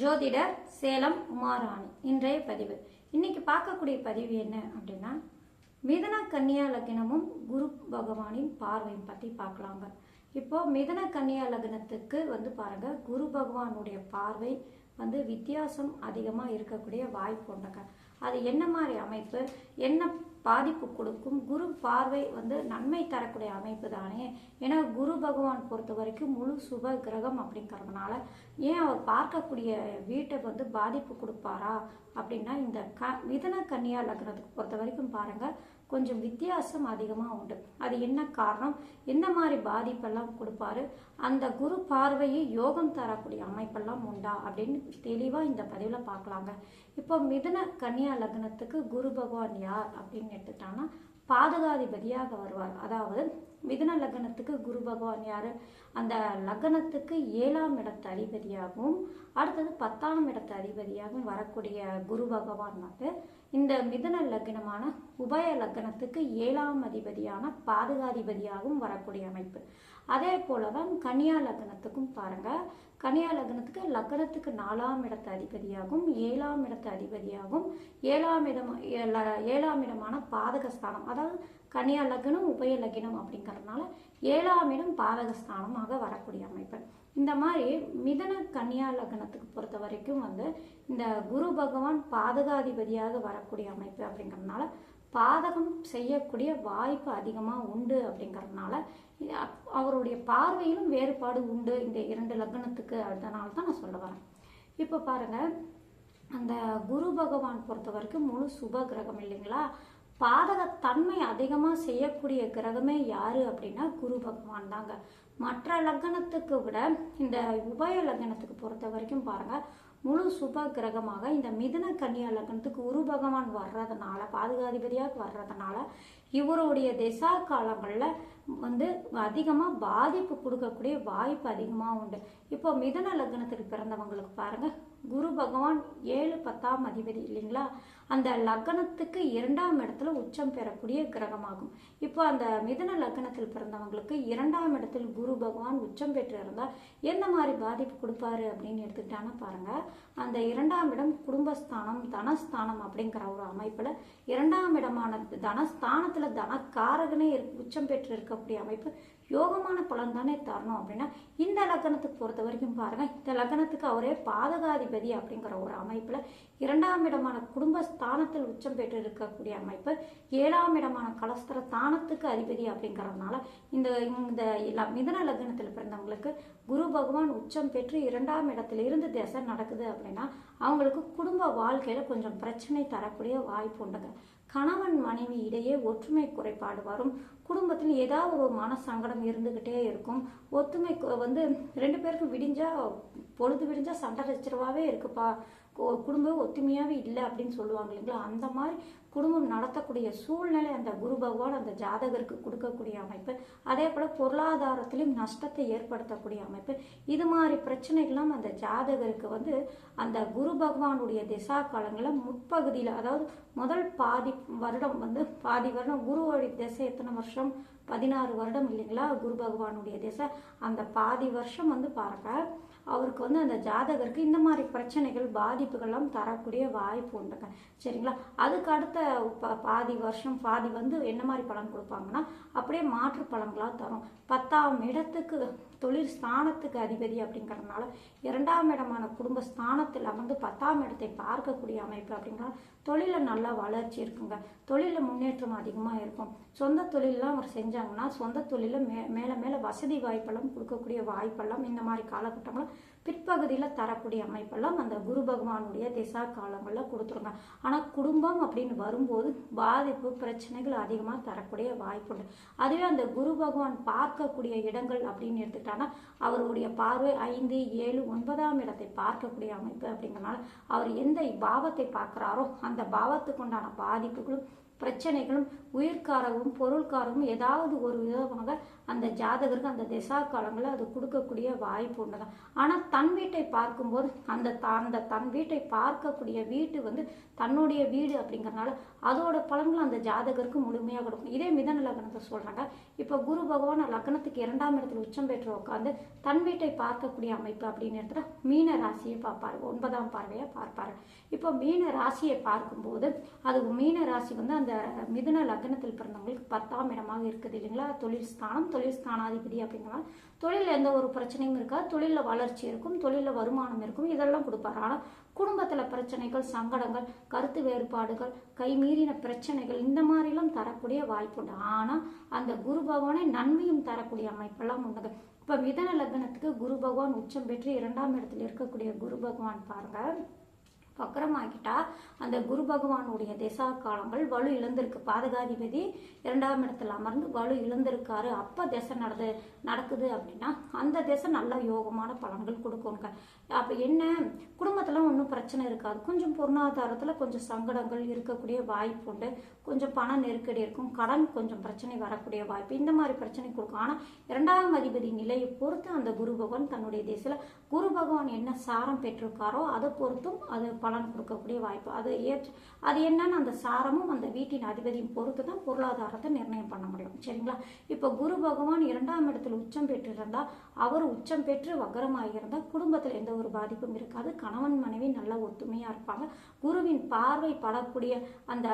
ஜோதிடர் சேலம் உமாராணி. இன்றைய பதிவு. இன்னைக்கு பார்க்கக்கூடிய பதிவு என்ன அப்படின்னா, மிதுன கன்னியா லக்னமும் குரு பகவானின் பார்வையும் பற்றி பார்க்கலாங்க. இப்போ மிதுன கன்னியா லக்னத்துக்கு பாருங்க, குரு பகவானுடைய பார்வை வித்தியாசம் அதிகமாக இருக்கக்கூடிய வாய்ப்பு உண்டுங்க. அது என்ன மாதிரி அமைப்பு, என்ன பாதிப்பு கொடுக்கும்? குரு பார்வை நன்மை தரக்கூடிய அமைப்பு தானே. ஏன்னா குரு பகவான் பொறுத்த வரைக்கும் முழு சுப கிரகம் அப்படிங்கிறதுனால ஏன் அவர் பார்க்கக்கூடிய வீட்டை பாதிப்பு கொடுப்பாரா அப்படின்னா, இந்த மிதுன கன்னியா லக்னத்துக்கு பொறுத்த வரைக்கும் பாருங்க, கொஞ்சம் வித்தியாசம் அதிகமாக உண்டு. அது என்ன காரணம், என்ன மாதிரி பாதிப்பெல்லாம் கொடுப்பாரு, அந்த குரு பார்வையை யோகம் தரக்கூடிய அமைப்பெல்லாம் உண்டா அப்படின்னு தெளிவாக இந்த பதிவில் பார்க்கலாங்க. இப்போ மிதுன கன்னியா லக்னத்துக்கு குரு பகவான் யார் அப்படின்னு எடுத்துட்டாங்கன்னா, பாதகாதிபதியாக வருவார். அதாவது மிதுன லக்னத்துக்கு குரு பகவான் யாரு, அந்த லக்னத்துக்கு 7ஆம் இடத்து அதிபதியாகவும் அடுத்தது 10ஆம் இடத்து அதிபதியாகவும் வரக்கூடிய குரு பகவான் இந்த மிதுன லக்னமான உபய லக்னத்துக்கு 7ஆம் அதிபதியான பாதகாதிபதியாகவும் வரக்கூடிய அமைப்பு. அதே போலதான் கன்னியா லக்னத்துக்கும் பாருங்க, கன்னியா லக்னத்துக்கு 4ஆம் இடத்து அதிபதியாகவும் 7ஆம் இடத்து அதிபதியாகவும் 7ஆம் இடமான பாதகஸ்தானம், அதாவது கன்னியா லக்னம் உபய லக்னம் அப்படிங்கிறதுனால 7ஆம் இடம் பாதகஸ்தானமாக வரக்கூடிய அமைப்பு. இந்த மாதிரி மிதுன கன்னியா லக்னத்துக்கு பொறுத்த வரைக்கும் இந்த குரு பகவான் பாதகாதிபதியாக வரக்கூடிய அமைப்பு அப்படிங்கிறதுனால பாதகம் செய்யக்கூடிய வாய்ப்பு அதிகமாக உண்டு. அப்படிங்கிறதுனால அவருடைய பார்வையிலும் வேறுபாடு உண்டு இந்த 2 லக்னத்துக்கு. அதனால தான் நான் சொல்ல வரேன். இப்போ பாருங்க, அந்த குரு பகவான் பொறுத்த வரைக்கும் முழு சுப கிரகம் இல்லைங்களா. பாதகத்தன்மை அதிகமாக செய்யக்கூடிய கிரகமே யாரு அப்படின்னா குரு பகவான் தாங்க. மற்ற லக்னத்துக்கு விட இந்த உபய லக்னத்துக்கு பொறுத்த வரைக்கும் பாருங்க, முழு சுப கிரகமாக இந்த மிதுன கன்னியா லக்னத்துக்கு குரு பகவான் வர்றதுனால, பாதகாதிபதியாக வர்றதுனால இவருடைய திசா காலங்களில் அதிகமாக பாதிப்பு கொடுக்கக்கூடிய வாய்ப்பு அதிகமாக உண்டு. இப்போ மிதுன லக்னத்துக்கு பிறந்தவங்களுக்கு பாருங்க, குரு பகவான் 7, 10ஆம் அதிபதி இல்லைங்களா. அந்த லக்னத்துக்கு 2ஆம் இடத்துல உச்சம் பெறக்கூடிய கிரகமாகும். இப்போ அந்த மிதுன லக்னத்தில் பிறந்தவங்களுக்கு 2ஆம் இடத்தில் குரு பகவான் உச்சம் பெற்று இருந்தால் எந்த மாதிரி பாதிப்பு கொடுப்பாரு அப்படின்னு எடுத்துக்கிட்டாங்கன்னா பாருங்க, அந்த 2ஆம் இடம் குடும்பஸ்தானம், தனஸ்தானம் அப்படிங்கிற ஒரு அமைப்புல 2ஆம் இடமான தனஸ்தானத்துல தனக்காரகனே உச்சம் பெற்று இருக்கக்கூடிய அமைப்பு யோகமான பலன் தானே தரணும். அப்படின்னா இந்த லக்னத்துக்கு பொறுத்த வரைக்கும் பாருங்க, இந்த லக்னத்துக்கு அவரே பாதகாதிபதி அப்படிங்கிற ஒரு அமைப்புல 2ஆம் இடமான குடும்பஸ்தானத்தில் உச்சம் பெற்று இருக்கக்கூடிய அமைப்பு, 7ஆம் இடமான கலஸ்தர ஸ்தானத்துக்கு அதிபதி அப்படிங்கிறதுனால இந்த மிதுன லக்னத்தில் பிறந்தவங்களுக்கு குரு பகவான் உச்சம் பெற்று 2ஆம் இடத்துல இருந்து திசை நடக்குது அப்படின்னா அவங்களுக்கு குடும்ப வாழ்க்கையில கொஞ்சம் பிரச்சனை தரக்கூடிய வாய்ப்பு உண்டுங்க. கணவன் மனைவி இடையே ஒற்றுமை குறைபாடு வரும். குடும்பத்தில் ஏதாவது ஒரு மன சங்கடம் இருந்துகிட்டே இருக்கும். ஒத்துமை 2 பேருக்கு பொழுது விடிஞ்சா சண்டை சச்சரவாவே இருக்குப்பா, குடும்பம் ஒத்துமையாவே இல்லை அப்படின்னு சொல்லுவாங்க இல்லைங்களா. அந்த மாதிரி குடும்பம் நடத்தக்கூடிய சூழ்நிலை அந்த குரு பகவான் அந்த ஜாதகருக்கு கொடுக்கக்கூடிய அமைப்பு. அதே போல பொருளாதாரத்திலும் நஷ்டத்தை ஏற்படுத்தக்கூடிய அமைப்பு. இது மாதிரி பிரச்சனைகள்லாம் அந்த ஜாதகருக்கு அந்த குரு பகவானுடைய திசா காலங்களில் முற்பகுதியில், அதாவது முதல் பாதி வருடம் குருவோடைய திசை எத்தனை வருஷம், 16 வருடம் இல்லைங்களா குரு பகவானுடைய திசை. அந்த பாதி வருஷம் பாருங்க, அவருக்கு அந்த ஜாதகருக்கு இந்த மாதிரி பிரச்சனைகள் பாதிப்புகள்லாம் தரக்கூடிய வாய்ப்பு உண்டுங்க. சரிங்களா. அதுக்கு அடுத்த பாதி வருஷம் என்ன மாதிரி பலன் கொடுப்பாங்கன்னா அப்படியே மாற்று பலன்களாக தரும். 10ஆம் இடத்துக்கு தொழில் ஸ்தானத்துக்கு அதிபதி அப்படிங்கிறதுனால 2ஆம் இடமான குடும்ப ஸ்தானத்தில் 10ஆம் இடத்தை பார்க்கக்கூடிய அமைப்பு அப்படிங்கிற தொழிலில் நல்ல வளர்ச்சி இருக்குங்க. தொழிலில் முன்னேற்றம் அதிகமாக இருக்கும். சொந்த தொழிலெலாம் அவர் செஞ்சாங்கன்னா சொந்த தொழிலில் மேலே மேலே வசதி வாய்ப்பெல்லாம் கொடுக்கக்கூடிய வாய்ப்பெல்லாம் இந்த மாதிரி காலகட்டங்களும் பிற்பகுதியில் தரக்கூடிய அமைப்பெல்லாம் அந்த குரு பகவானுடைய திசா காலங்களில் கொடுத்துருங்க. ஆனால் குடும்பம் அப்படின்னு வரும்போது பாதிப்பு பிரச்சனைகள் அதிகமாக தரக்கூடிய வாய்ப்பு உண்டு. அதுவே அந்த குரு பகவான் பார்க்கக்கூடிய இடங்கள் அப்படின்னு எடுத்துக்கிட்டாங்கன்னா அவருடைய பார்வை 5, 7, 9ஆம் இடத்தை பார்க்கக்கூடிய அமைப்பு அப்படிங்கிறனால அவர் எந்த பாவத்தை பார்க்குறாரோ அந்த பாவத்துக்கு உண்டான பாதிப்புகளும் பிரச்சனைகளும் உயிர்காரவும் பொருள்காரவும் ஏதாவது ஒரு விதமாக அந்த ஜாதகருக்கு அந்த திசா காலங்களில் அது கொடுக்கக்கூடிய வாய்ப்பு உண்டுதான். ஆனால் தன் வீட்டை பார்க்கும்போது அந்த தன் வீட்டை பார்க்கக்கூடிய வீட்டு வந்து தன்னுடைய வீடு அப்படிங்கிறனால அதோட பலன்கள் அந்த ஜாதகருக்கு முழுமையாக கொடுக்கும். இதே மிதன லக்னத்தை சொல்றாங்க. இப்போ குரு பகவான் லக்னத்துக்கு 2ஆம் இடத்துல உச்சம் பெற்று உட்காந்து தன் வீட்டை பார்க்கக்கூடிய அமைப்பு அப்படின்னு எடுத்துட்டா மீன ராசியை பார்ப்பாரு, 9ஆம் பார்வையை பார்ப்பாரு. இப்போ மீன ராசியை பார்க்கும்போது அது மீன ராசி வந்து அந்த மிதுன லக்னத்தில் பிறந்தவங்களுக்கு 10ஆம் இடமாக இருக்குது இல்லைங்களா. தொழில் ஸ்தானம், தொழில் ஸ்தானாதிபதி அப்படிங்கிறனால தொழிலில் எந்த ஒரு பிரச்சனையும் இருக்காது, தொழிலில் வளர்ச்சி இருக்கும், தொழிலில் வருமானம் இருக்கும், இதெல்லாம் கொடுப்பாரு. ஆனால் குடும்பத்தில் பிரச்சனைகள், சங்கடங்கள், கருத்து வேறுபாடுகள், கைமீறின பிரச்சனைகள் இந்த மாதிரிலாம் தரக்கூடிய வாய்ப்பு உண்டு. ஆனால் அந்த குரு பகவானை நன்மையும் தரக்கூடிய அமைப்பெல்லாம் உண்டு. இப்போ மிதன லக்னத்துக்கு குரு பகவான் உச்சம் பெற்று 2ஆம் இடத்துல இருக்கக்கூடிய குரு பகவான் பாருங்க வக்கரமாகிட்டா அந்த குரு பகவானுடைய திசா காலங்கள் வலு இழந்திருக்கு. பாதகாதிபதி 2ஆம் இடத்துல அமர்ந்து வலு இழந்திருக்காரு. அப்போ திசை நடக்குது அப்படின்னா அந்த திசை நல்ல யோகமான பலன்கள் கொடுக்குங்க. அப்போ என்ன, குடும்பத்தில் ஒன்றும் பிரச்சனை இருக்காது, கொஞ்சம் பொருளாதாரத்தில் கொஞ்சம் சங்கடங்கள் இருக்கக்கூடிய வாய்ப்பு உண்டு, கொஞ்சம் பண நெருக்கடி இருக்கும், கடன் கொஞ்சம் பிரச்சனை வரக்கூடிய வாய்ப்பு, இந்த மாதிரி பிரச்சனை கொடுக்கும். ஆனால் 2ஆம் அதிபதி நிலையை பொறுத்து அந்த குரு பகவான் தன்னுடைய திசையில் குரு பகவான் என்ன சாரம் பெற்றிருக்காரோ அதை பொறுத்தும் அது பலன் கொடுக்கக்கூடிய வாய்ப்பு. அது என்னன்னு அந்த சாரமும் அந்த வீட்டின் அதிபதியும் பொறுத்து தான் பொருளாதாரத்தை நிர்ணயம் பண்ண முடியும். சரிங்களா. இப்போ குரு பகவான் 2ஆம் இடத்துல உச்சம் பெற்றிருந்தால், அவர் உச்சம் பெற்று வக்கரமாக இருந்தால் குடும்பத்தில் எந்த ஒரு பாதிப்பும் இருக்காது, கணவன் மனைவி நல்ல ஒத்துமையாக இருப்பாங்க. குருவின் பார்வை படக்கூடிய அந்த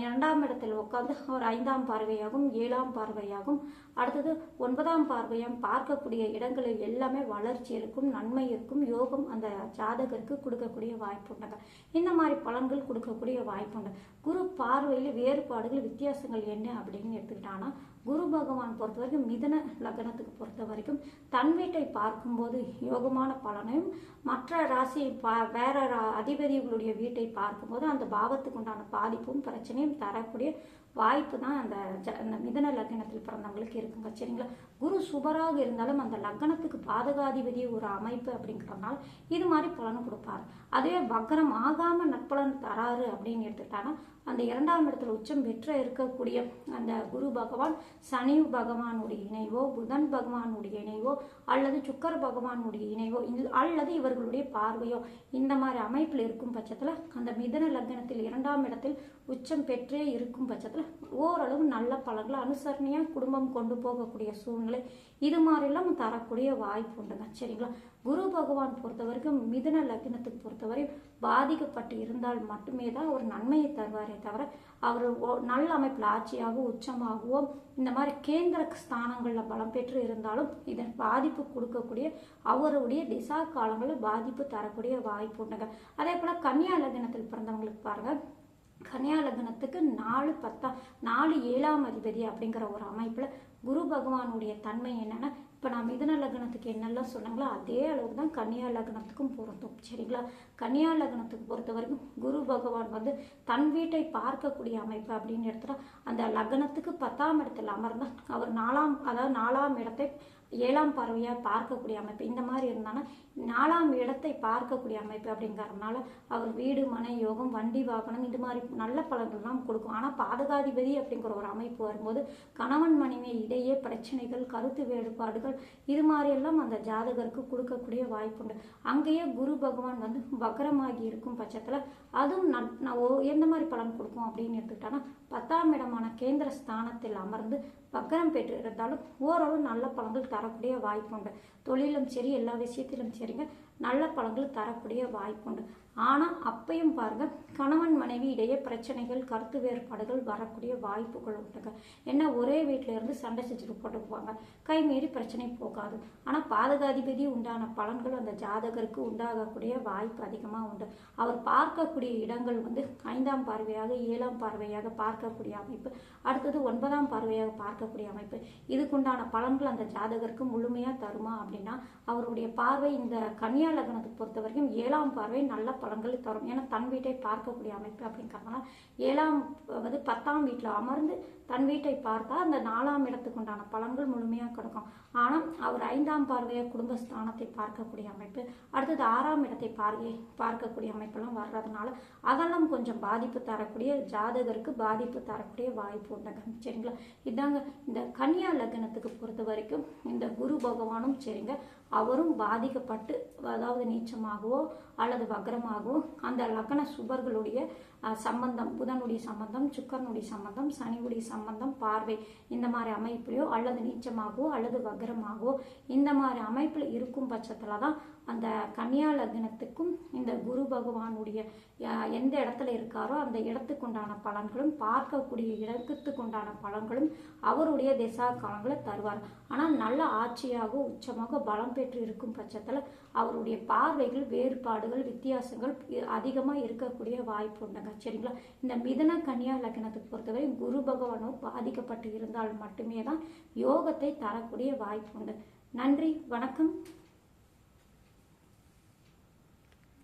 2ஆம் இடத்தில் உட்காந்து அவர் 5ஆம் பார்வையாகும், 7ஆம் பார்வையாகும், அடுத்தது 9ஆம் பார்வையாகும் பார்க்கக்கூடிய இடங்களில் எல்லாமே வளர்ச்சி இருக்கும், நன்மை இருக்கும், யோகம் அந்த ஜாதகருக்கு கொடுக்கக்கூடிய வாய்ப்பு உண்டுங்க. இந்த மாதிரி பலன்கள் கொடுக்கக்கூடிய வாய்ப்பு உண்டு. குரு பார்வையில் வேறுபாடுகள், வித்தியாசங்கள் என்ன அப்படின்னு எடுத்துக்கிட்டாங்கன்னா, குரு பகவான் பொறுத்த வரைக்கும் மிதன லக்னத்துக்கு பொறுத்த வரைக்கும் தன் வீட்டை பார்க்கும்போது யோகமான பலனையும், மற்ற ராசி வேற அதிபதிகளுடைய வீட்டை பார்க்கும்போது அந்த பாவத்துக்கு உண்டான பாதிப்பும் பிரச்சனையும் தரக்கூடிய வாய்ப்பு தான் அந்த மிதன லக்னத்தில் பிறந்தவங்களுக்கு இருக்குங்க. சரிங்களா. குரு சுபராக இருந்தாலும் அந்த லக்னத்துக்கு பாதகாதிபதி ஒரு அமைப்பு அப்படிங்கிறதுனால இது மாதிரி பலன் கொடுப்பாரு. அதுவே வக்கரம் ஆகாம நற்பலன் தராரு அப்படின்னு எடுத்துக்கிட்டாங்கன்னா அந்த 2ஆம் இடத்துல உச்சம் பெற்ற இருக்கக்கூடிய அந்த குரு பகவான் சனி பகவானுடைய இணைவோ, புதன் பகவானுடைய இணைவோ, அல்லது சுக்கர பகவானுடைய இணைவோ, அல்லது இவர்களுடைய பார்வையோ இந்த மாதிரி அமைப்பில் இருக்கும் பட்சத்தில் அந்த மிதன லக்னத்தில் 2ஆம் இடத்தில் உச்சம் பெற்றே இருக்கும் பட்சத்தில் ஓரளவு நல்ல பலன்களை அனுசரணையாக குடும்பம் கொண்டு போகக்கூடிய சூழ்நிலை இது மாதிரிலாம் தரக்கூடிய வாய்ப்பு உண்டுங்க. சரிங்களா. குரு பகவான் பொறுத்த வரைக்கும் மிதுன லக்னத்துக்கு பொறுத்தவரை பாதிக்கப்பட்டு இருந்தால் மட்டுமே தான் ஒரு நன்மையை தருவாரே தவிர அவர் நல்ல அமைப்பில் ஆட்சியாகவோ உச்சமாகவோ இந்த மாதிரி கேந்திர ஸ்தானங்களில் பலம் பெற்று இருந்தாலும் இதன் பாதிப்பு கொடுக்கக்கூடிய அவருடைய திசா காலங்களில் பாதிப்பு தரக்கூடிய வாய்ப்பு உண்டுங்க. அதே போல் கன்னியா லக்னத்தில் பிறந்தவங்களுக்கு பாருங்க, கன்னியா லக்னத்துக்கு 4 7ஆம் அதிபதி அப்படிங்கிற ஒரு அமைப்பில் குரு பகவானுடைய தன்மை என்னன்னா, இப்போ நான் மிதுன லக்னத்துக்கு என்னெல்லாம் சொன்னாங்களோ அதே அளவுக்கு தான் கன்னியா லக்னத்துக்கும் பொருந்தும். சரிங்களா. கன்னியா லக்னத்துக்கு பொறுத்த வரைக்கும் குரு பகவான் வந்து தன் வீட்டை பார்க்கக்கூடிய அமைப்பு அப்படின்னு எடுத்துட்டா அந்த லக்னத்துக்கு 10ஆம் இடத்தில் அமர்ந்தால் அவர் 4ஆம் இடத்தை 7ஆம் பார்வையாக பார்க்கக்கூடிய அமைப்பு இந்த மாதிரி இருந்தாங்கன்னா 4ஆம் இடத்தை பார்க்கக்கூடிய அமைப்பு அப்படிங்கிறதுனால அவர் வீடு மனை யோகம் வண்டி வாகனம் இது மாதிரி நல்ல பலன்கள்லாம் கொடுக்கும். ஆனால் பாதகாதிபதி அப்படிங்கிற ஒரு அமைப்பு வரும்போது கணவன் மனைவி இடையே பிரச்சனைகள், கருத்து வேறுபாடுகள் இது மாதிரியெல்லாம் அந்த ஜாதகருக்கு கொடுக்கக்கூடிய வாய்ப்பு உண்டு. அங்கேயே குரு பகவான் வந்து வக்கரமாகி இருக்கும் பட்சத்தில் அதுவும் எந்த மாதிரி பலன் கொடுக்கும் அப்படின்னு எடுத்துக்கிட்டாங்கன்னா 10ஆம் இடமான கேந்திர ஸ்தானத்தில் அமர்ந்து வக்கரம் பெற்று இருந்தாலும் ஓரளவு நல்ல பலன்கள் தரக்கூடிய வாய்ப்பு உண்டு. தொழிலும் சரி எல்லா விஷயத்திலும் சரிங்க நல்ல பலன்கள் தரக்கூடிய வாய்ப்பு உண்டு. ஆனால் அப்பையும் பாருங்க கணவன் மனைவி இடையே பிரச்சனைகள், கருத்து வேறுபாடுகள் வரக்கூடிய வாய்ப்புகள் உண்டுங்க. ஏன்னா ஒரே வீட்டில இருந்து சண்டை செஞ்சுட்டு போட்டுக்குவாங்க, கைமீறி பிரச்சனை போகாது. ஆனால் பாதகாதிபதி உண்டான பலன்கள் அந்த ஜாதகருக்கு உண்டாகக்கூடிய வாய்ப்பு அதிகமாக உண்டு. அவர் பார்க்கக்கூடிய இடங்கள் வந்து 5ஆம் பார்வையாக 7ஆம் பார்வையாக பார்க்கக்கூடிய அமைப்பு, அடுத்தது 9ஆம் பார்வையாக பார்க்கக்கூடிய அமைப்பு, இதுக்குண்டான பலன்கள் அந்த ஜாதகருக்கு முழுமையாக தருமா அப்படின்னு அப்படின்னா அவருடைய பார்வை இந்த கன்னியா லக்னத்துக்கு பொறுத்த வரைக்கும் 7ஆம் பார்வை நல்ல பலன்களை தரும். ஏன்னா தன் வீட்டை பார்க்கக்கூடிய அமைப்பு அப்படிங்கிறதுனால 7ஆம் 10ஆம் வீட்டில் அமர்ந்து தன் வீட்டை பார்த்தா அந்த 4ஆம் இடத்துக்கு உண்டான பலன்கள் முழுமையாக கிடைக்கும். ஆனால் அவர் 5ஆம் பார்வையை குடும்பஸ்தானத்தை பார்க்கக்கூடிய அமைப்பு, அடுத்தது 6ஆம் இடத்தை பார்க்கக்கூடிய அமைப்பெல்லாம் வர்றதுனால அதெல்லாம் கொஞ்சம் பாதிப்பு தரக்கூடிய ஜாதகருக்கு பாதிப்பு தரக்கூடிய வாய்ப்பு உண்டுங்க. சரிங்களா? இதாங்க இந்த கன்னியா லக்னத்துக்கு பொறுத்த வரைக்கும் இந்த குரு பகவானும் சரிங்க, அவரும் பாதிக்கப்பட்டு அதாவது நீச்சமாகவோ அல்லது வக்ரமாகவோ அந்த லக்ன சுபர்களுடைய சம்பந்தம், புதனுடைய சம்பந்தம், சுக்கரனுடைய சம்பந்தம், சனியுடைய சம்பந்தம், பார்வை இந்த மாதிரி அமைப்புலையோ அல்லது நீச்சமாகவோ அல்லது வக்ரமாகவோ இந்த மாதிரி அமைப்பில் இருக்கும் பட்சத்தில் தான் அந்த கன்னியா லக்னத்துக்கும் இந்த குரு பகவானுடைய எந்த இடத்துல இருக்காரோ அந்த இடத்துக்குண்டான பலன்களும் பார்க்கக்கூடிய இடத்துக்குண்டான பலன்களும் அவருடைய திசா காலங்களை தருவார். ஆனால் நல்ல ஆட்சியாக உச்சமாக பலம் பெற்று இருக்கும் பட்சத்தில் அவருடைய பார்வைகள் வேறுபாடுகள் வித்தியாசங்கள் அதிகமாக இருக்கக்கூடிய வாய்ப்பு உண்டுங்க. சரிங்களா? இந்த மிதுன கன்னியா லக்னத்துக்கு பொறுத்தவரை குரு பகவானோ பாதிக்கப்பட்டு இருந்தால் மட்டுமே தான் யோகத்தை தரக்கூடிய வாய்ப்பு உண்டு. நன்றி, வணக்கம்.